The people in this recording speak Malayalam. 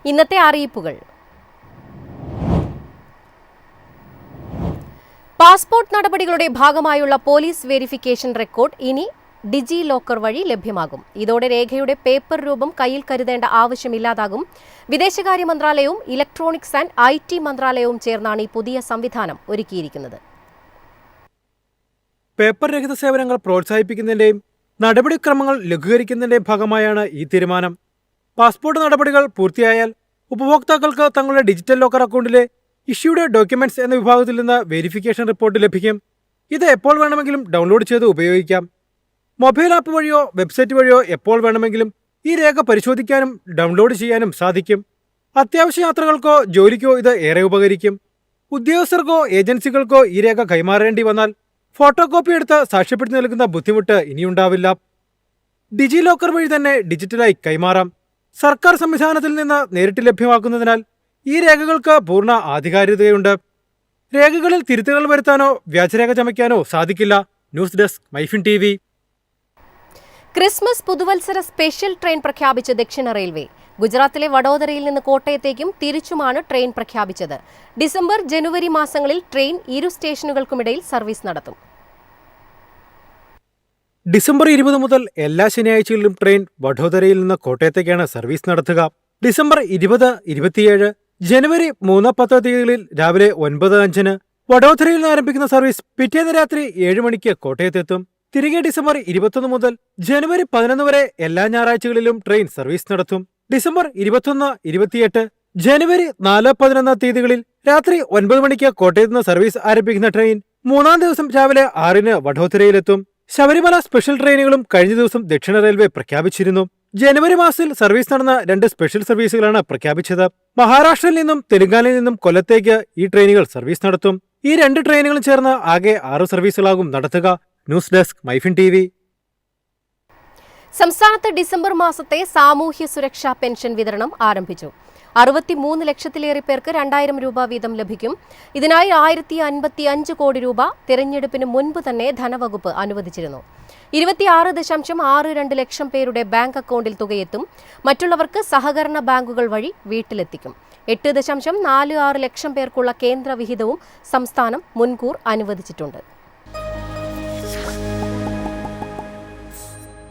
ഇന്നത്തെ അറിയിപ്പുകൾ. പാസ്പോർട്ട് നടപടികളുടെ ഭാഗമായുള്ള പോലീസ് വെരിഫിക്കേഷൻ റെക്കോർഡ് ഇനി ഡിജി ലോക്കർ വഴി ലഭ്യമാകും. ഇതോടെ രേഖയുടെ പേപ്പർ രൂപം കയ്യിൽ കരുതേണ്ട ആവശ്യമില്ലാതാകും. വിദേശകാര്യ മന്ത്രാലയവും ഇലക്ട്രോണിക്സ് ആൻഡ് IT മന്ത്രാലയവും ചേർന്നാണ് ഈ പുതിയ സംവിധാനം ഒരുക്കിയിരിക്കുന്നത്. പേപ്പർ രഹിത സേവനങ്ങൾ പ്രോത്സാഹിപ്പിക്കുന്നതിന്റെയും നടപടിക്രമങ്ങൾ ലഘൂകരിക്കുന്നതിന്റെയും ഭാഗമായാണ് ഈ തീരുമാനം. പാസ്പോർട്ട് നടപടികൾ പൂർത്തിയായാൽ ഉപഭോക്താക്കൾക്ക് തങ്ങളുടെ ഡിജിറ്റൽ ലോക്കർ അക്കൗണ്ടിലെ ഇഷ്യൂഡ് ഡോക്യുമെന്റ്സ് എന്ന വിഭാഗത്തിൽ നിന്ന് വെരിഫിക്കേഷൻ റിപ്പോർട്ട് ലഭിക്കും. ഇത് എപ്പോൾ വേണമെങ്കിലും ഡൗൺലോഡ് ചെയ്ത് ഉപയോഗിക്കാം. മൊബൈൽ ആപ്പ് വഴിയോ വെബ്സൈറ്റ് വഴിയോ എപ്പോൾ വേണമെങ്കിലും ഈ രേഖ പരിശോധിക്കാനും ഡൗൺലോഡ് ചെയ്യാനും സാധിക്കും. അത്യാവശ്യ യാത്രകൾക്കോ ജോലിക്കോ ഇത് ഏറെ ഉപകരിക്കും. ഉദ്യോഗസ്ഥർക്കോ ഏജൻസികൾക്കോ ഈ രേഖ കൈമാറേണ്ടി വന്നാൽ ഫോട്ടോ കോപ്പി എടുത്ത് സാക്ഷ്യപ്പെടുത്തി നൽകുന്ന ബുദ്ധിമുട്ട് ഇനിയുണ്ടാവില്ല. ഡിജി ലോക്കർ വഴി തന്നെ ഡിജിറ്റലായി കൈമാറാം. സർക്കാർ സംവിധാനത്തിൽ നിന്ന് നേരിട്ട് ലഭ്യമാക്കുന്നതിനാൽ ഈ രേഖകൾക്ക് പൂർണ്ണ ആധികാരികതയുണ്ട്. രേഖകളിൽ തിരുത്തുകൾ വരുത്താനോ വ്യാജരേഖ ചമയ്ക്കാനോ സാധിക്കില്ല. News desk MyFin TV. Christmas പുതുവത്സര സ്പെഷ്യൽ ട്രെയിൻ പ്രഖ്യാപിച്ച ദക്ഷിണ റെയിൽവേ. ഗുജറാത്തിലെ വഡോദരയിൽ നിന്ന് കോട്ടയത്തേക്കും തിരിച്ചുമാണ് ട്രെയിൻ പ്രഖ്യാപിച്ചത്. ഡിസംബർ, ജനുവരി മാസങ്ങളിൽ ട്രെയിൻ ഇരു സ്റ്റേഷനുകൾക്കുമിടയിൽ സർവീസ് നടത്തും. ഡിസംബർ 20 മുതൽ എല്ലാ ശനിയാഴ്ചകളിലും ട്രെയിൻ വഡോദരയിൽ നിന്ന് കോട്ടയത്തേക്കാണ് സർവീസ് നടത്തുക. ഡിസംബർ 20, 27, ജനുവരി 3, 10 തീയതികളിൽ രാവിലെ 9:05 വഡോദരയിൽ നിന്ന് ആരംഭിക്കുന്ന സർവീസ് പിറ്റേന്ന് രാത്രി 7 മണിക്ക് കോട്ടയത്തെത്തും. തിരികെ ഡിസംബർ 21 മുതൽ ജനുവരി 11 വരെ എല്ലാ ഞായറാഴ്ചകളിലും ട്രെയിൻ സർവീസ് നടത്തും. ഡിസംബർ 21, 28, ജനുവരി 4, 11 തീയതികളിൽ രാത്രി 9 മണിക്ക് കോട്ടയത്ത് നിന്ന് സർവീസ് ആരംഭിക്കുന്ന ട്രെയിൻ 3-ാം ദിവസം രാവിലെ 6-ന് വഡോദരയിലെത്തും. ശബരിമല സ്പെഷ്യൽ ട്രെയിനുകളും കഴിഞ്ഞ ദിവസം ദക്ഷിണ റെയിൽവേ പ്രഖ്യാപിച്ചിരുന്നു. ജനുവരി മാസത്തിൽ സർവീസ് നടന്ന 2 സ്പെഷ്യൽ സർവീസുകളാണ് പ്രഖ്യാപിച്ചത്. മഹാരാഷ്ട്രയിൽ നിന്നും തെലങ്കാനയിൽ നിന്നും കൊല്ലത്തേക്ക് ഈ ട്രെയിനുകൾ സർവീസ് നടത്തും. ഈ 2 ട്രെയിനുകളും ചേർന്ന് ആകെ 6 സർവീസുകളാകും നടത്തുക. News desk MyFin TV. സംസ്ഥാനത്ത് ഡിസംബർ മാസത്തെ സാമൂഹ്യ സുരക്ഷാ പെൻഷൻ വിതരണം ആരംഭിച്ചു. 63 ലക്ഷത്തിലേറെ പേർക്ക് 2000 രൂപ വീതം ലഭിക്കും. ഇതിനായി 1055 കോടി രൂപ തിരഞ്ഞെടുപ്പിന് മുൻപ് തന്നെ ധനവകുപ്പ് അനുവദിച്ചിരുന്നു. 26.62 ലക്ഷം പേരുടെ ബാങ്ക് അക്കൗണ്ടിൽ തുകയെത്തും. മറ്റുള്ളവർക്ക് സഹകരണ ബാങ്കുകൾ വഴി വീട്ടിലെത്തിക്കും. 8.46 ലക്ഷം പേർക്കുള്ള കേന്ദ്ര വിഹിതവും സംസ്ഥാനം മുൻകൂർ അനുവദിച്ചിട്ടുണ്ട്.